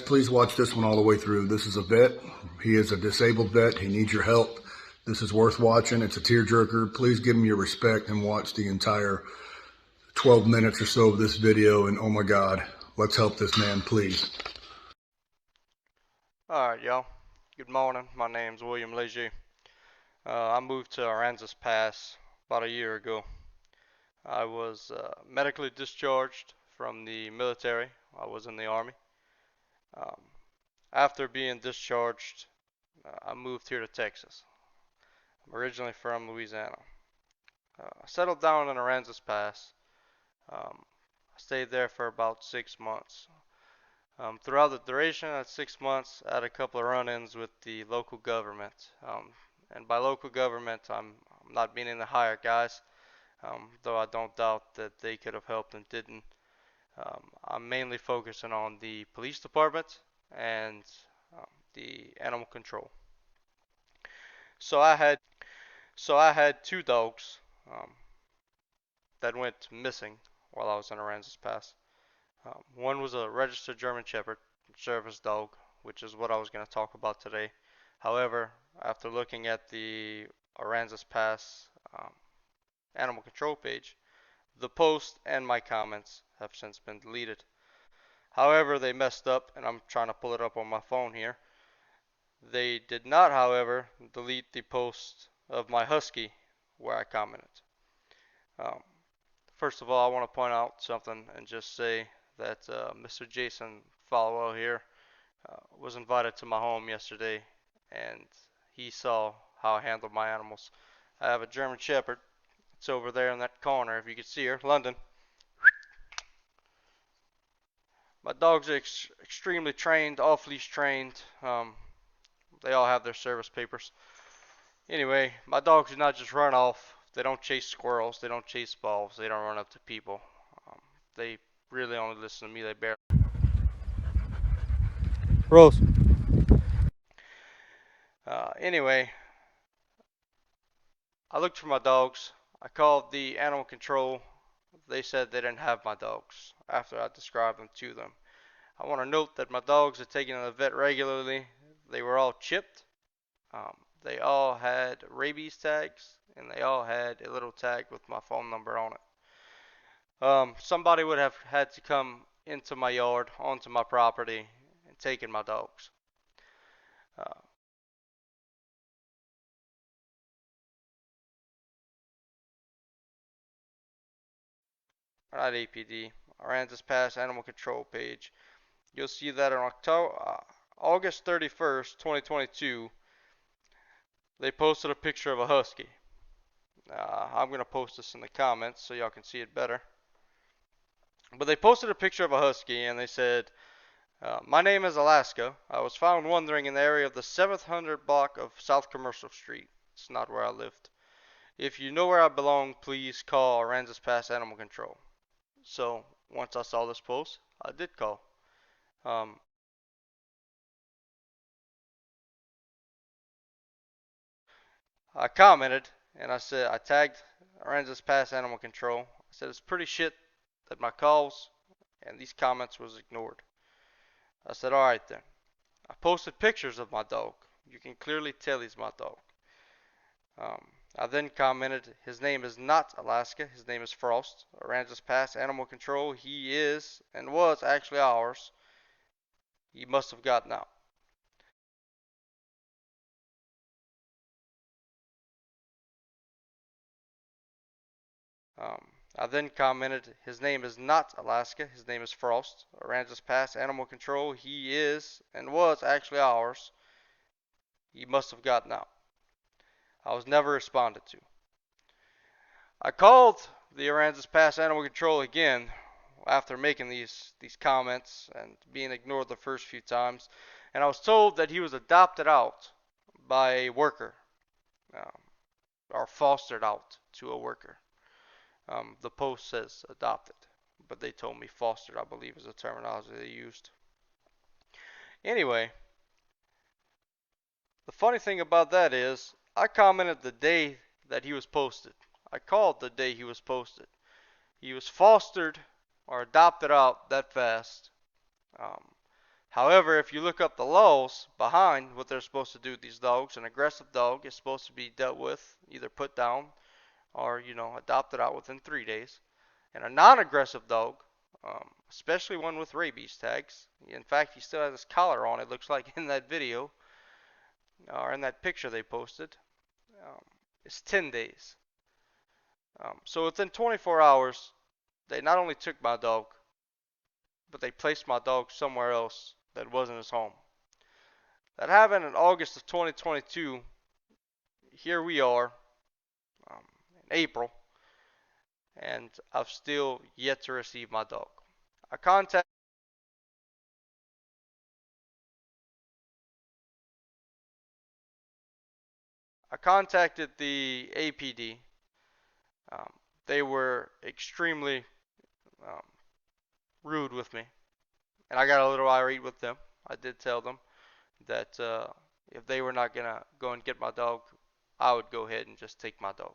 Please watch this one all the way through. This is a vet. He is a disabled vet. He needs your help. This is worth watching. It's a tearjerker. Please give him your respect and watch the entire 12 minutes or so of this video. And oh my God, let's help this man, please. Alright, y'all. Good morning. My name's William Leger. I moved to Aransas Pass about a year ago. I was medically discharged from the military. I was in the Army. Um, After being discharged, I moved here to Texas. I'm originally from Louisiana. I settled down in Aransas Pass. I stayed there for about 6 months. Throughout the duration of that 6 months, I had a couple of run-ins with the local government. And by local government, I'm not meaning the higher guys, though I don't doubt that they could have helped and didn't. I'm mainly focusing on the police department and the animal control. So I had two dogs that went missing while I was in Aransas Pass. One was a registered German Shepherd service dog, which is what I was going to talk about today. However, after looking at the Aransas Pass animal control page, the post and my comments have since been deleted. However, they messed up, and I'm trying to pull it up on my phone here. They did not, however, delete the post of my husky where I commented. First of all, I want to point out something and just say that Mr. Jason Followell here was invited to my home yesterday, and he saw how I handled my animals. I have a German Shepherd. It's over there in that corner, if you could see her, London. My dogs are extremely trained, off-leash trained. They all have their service papers. Anyway, my dogs do not just run off. They don't chase squirrels. They don't chase balls. They don't run up to people. They really only listen to me. They barely. Rose. Anyway, I looked for my dogs. I called the animal control. They said they didn't have my dogs after I described them to them. I want to note that my dogs are taken to the vet regularly. They were all chipped. They all had rabies tags, and they all had a little tag with my phone number on it. Somebody would have had to come into my yard, onto my property, and taken my dogs. Not APD, Aransas Pass Animal Control page. You'll see that on August 31st, 2022, they posted a picture of a husky. I'm going to post this in the comments so y'all can see it better. But they posted a picture of a husky and they said, my name is Alaska. I was found wandering in the area of the 700 block of South Commercial Street. It's not where I lived. If you know where I belong, please call Aransas Pass Animal Control. So once I saw this post, I did call. I commented and I said I tagged Aransas Pass Animal Control. I said it's pretty shit that my calls and these comments was ignored. I said alright then. I posted pictures of my dog. You can clearly tell he's my dog. I then commented his name is not Alaska. His name is Frost. Aransas Pass Animal Control. He is and was actually ours. He must have gotten out. I then commented his name is not Alaska. His name is Frost. Aransas Pass Animal Control. He is and was actually ours. He must have gotten out. I was never responded to. I called the Aransas Pass Animal Control again after making these comments and being ignored the first few times, and I was told that he was adopted out by a worker, or fostered out to a worker. The post says adopted, but they told me fostered, I believe, is the terminology they used. Anyway, the funny thing about that is, I commented the day that he was posted. I called the day he was posted. He was fostered or adopted out that fast. However, if you look up the laws behind what they're supposed to do with these dogs, an aggressive dog is supposed to be dealt with, either put down or, adopted out within 3 days. And a non-aggressive dog, especially one with rabies tags, in fact, he still has his collar on, it looks like in that video, or in that picture they posted, um, is 10 days. So within 24 hours, they not only took my dog, but they placed my dog somewhere else that wasn't his home. That happened in August of 2022. Here we are, in April, and I've still yet to receive my dog. I contact I contacted the APD. Um, they were extremely um, rude with me, and I got a little irate with them. I did tell them that if they were not gonna go and get my dog, I would go ahead and just take my dog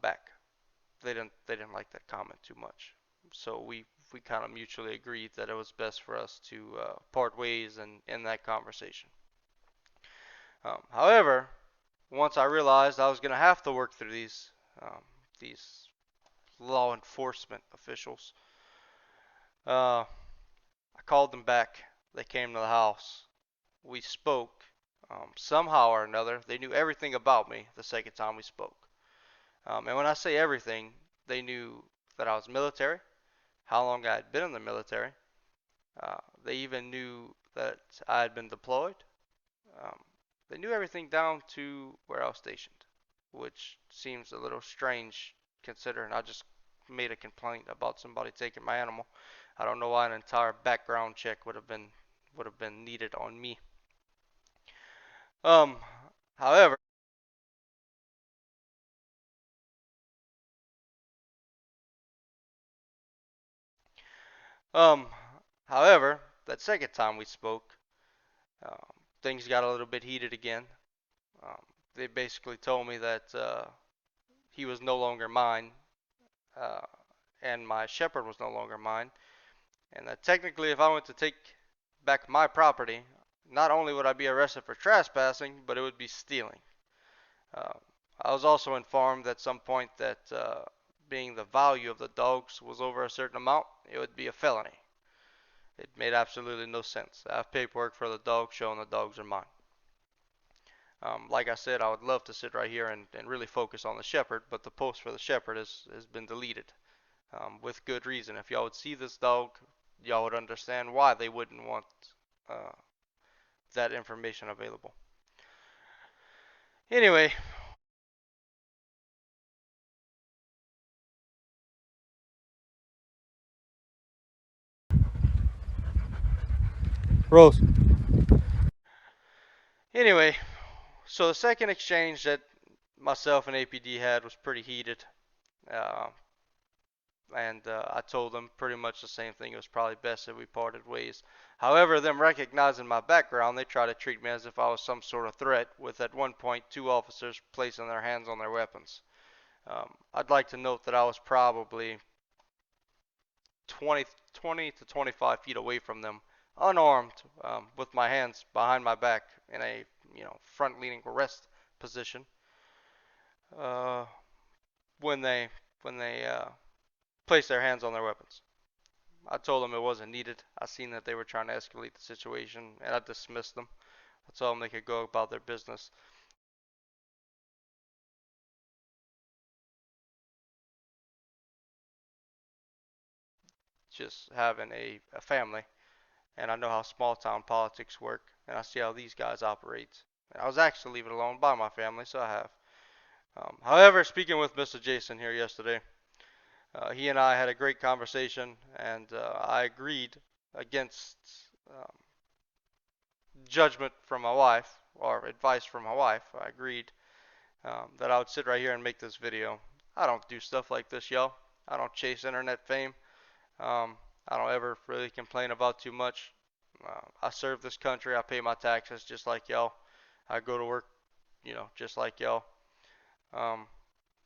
back. They didn't like that comment too much, so we kind of mutually agreed that it was best for us to part ways and end that conversation. However, once I realized I was gonna have to work through these law enforcement officials, I called them back. They came to the house. We spoke. Somehow or another, they knew everything about me the second time we spoke. And when I say everything, they knew that I was military, how long I had been in the military. They even knew that I had been deployed. Um, they knew everything down to where I was stationed, which seems a little strange considering I just made a complaint about somebody taking my animal. I don't know why an entire background check would have been needed on me. Um, however, um, however, that second time we spoke, um, things got a little bit heated again. Um, they basically told me that he was no longer mine, uh, and my shepherd was no longer mine, and that technically, if I went to take back my property, not only would I be arrested for trespassing, but it would be stealing. Uh, I was also informed at some point that being the value of the dogs was over a certain amount, it would be a felony. It made absolutely no sense. I have paperwork for the dogs showing the dogs are mine. Like I said, I would love to sit right here and really focus on the shepherd, but the post for the shepherd has been deleted with good reason. If y'all would see this dog, y'all would understand why they wouldn't want uh, that information available. Anyway, Rose. anyway, so the second exchange that myself and APD had was pretty heated. Uh, and I told them pretty much the same thing. It was probably best that we parted ways. However, them recognizing my background, they try to treat me as if I was some sort of threat, with at one point 2 officers placing their hands on their weapons. I'd like to note that I was probably 20 to 25 feet away from them, unarmed, with my hands behind my back in a front-leaning rest position. Uh, when they placed their hands on their weapons. I told them it wasn't needed. I seen that they were trying to escalate the situation, and I dismissed them. I told them they could go about their business. Just having a family, and I know how small town politics work, and I see how these guys operate. And I was actually leaving alone by my family, so I have. However, speaking with Mr. Jason here yesterday, he and I had a great conversation, and I agreed against judgment from my wife, or advice from my wife. I agreed that I would sit right here and make this video. I don't do stuff like this, y'all. I don't chase internet fame. I don't ever really complain about too much. I serve this country. I pay my taxes just like y'all. I go to work, just like y'all. Um,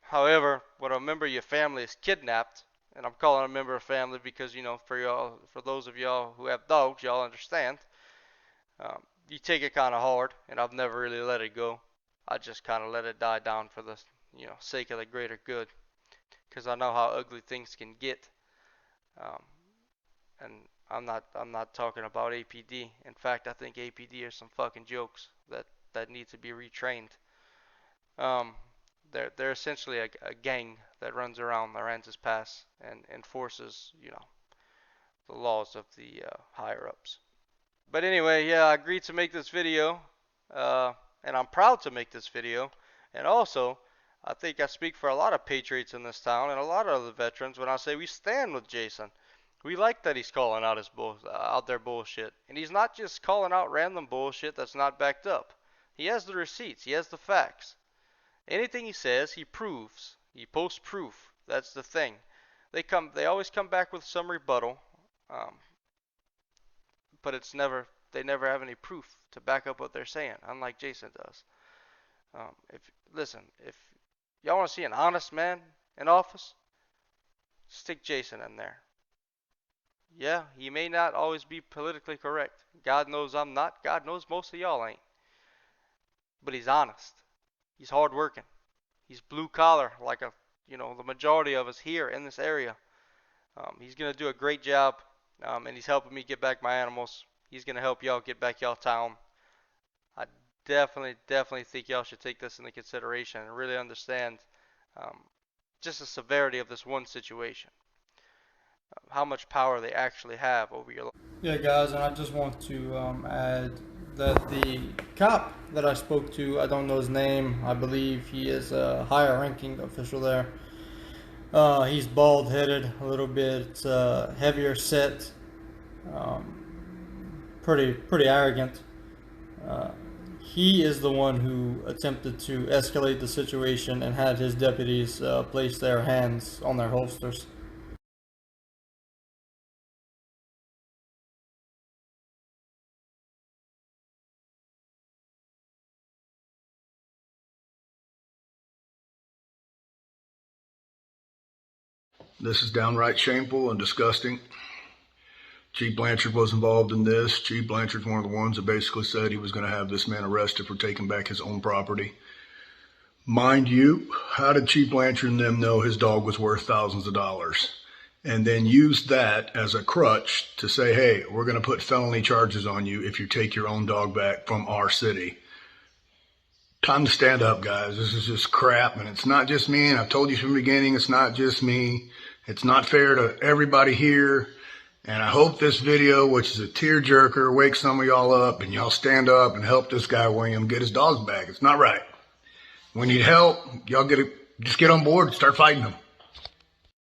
However, when a member of your family is kidnapped and I'm calling a member of family because, for those of y'all who have dogs, y'all understand. You take it kind of hard, and I've never really let it go. I just kind of let it die down for the, sake of the greater good, because I know how ugly things can get. Um, and I'm not talking about APD. In fact, I think APD are some fucking jokes that need to be retrained. Um, they're essentially a gang that runs around the Aransas Pass and enforces, the laws of the higher ups. But anyway, yeah, I agreed to make this video, and I'm proud to make this video. And also, I think I speak for a lot of patriots in this town and a lot of other veterans when I say we stand with Jason. We like that he's calling out out there bullshit, and he's not just calling out random bullshit that's not backed up. He has the receipts. He has the facts. Anything he says, he proves. He posts proof. That's the thing. They always come back with some rebuttal, um, but they never have any proof to back up what they're saying, unlike Jason does. If y'all want to see an honest man in office, stick Jason in there. Yeah, he may not always be politically correct. God knows I'm not. God knows most of y'all ain't. But he's honest. He's hardworking. He's blue collar, like the majority of us here in this area. He's gonna do a great job, and he's helping me get back my animals. He's gonna help y'all get back y'all town. I definitely think y'all should take this into consideration and really understand just the severity of this one situation. How much power they actually have over your life. Yeah, guys, and I just want to add that the cop that I spoke to, I don't know his name. I believe he is a higher ranking official there. He's bald-headed, a little bit heavier set, pretty arrogant. He is the one who attempted to escalate the situation and had his deputies place their hands on their holsters. This is downright shameful and disgusting. Chief Blanchard was involved in this. Chief Blanchard's one of the ones that basically said he was going to have this man arrested for taking back his own property. Mind you, how did Chief Blanchard and them know his dog was worth thousands of dollars? And then use that as a crutch to say, hey, we're going to put felony charges on you if you take your own dog back from our city. Time to stand up, guys. This is just crap, and it's not just me, and I've told you from the beginning, it's not just me. It's not fair to everybody here, and I hope this video, which is a tearjerker, wakes some of y'all up, and y'all stand up and help this guy William get his dogs back. It's not right. We need help. Y'all just get on board and start fighting them.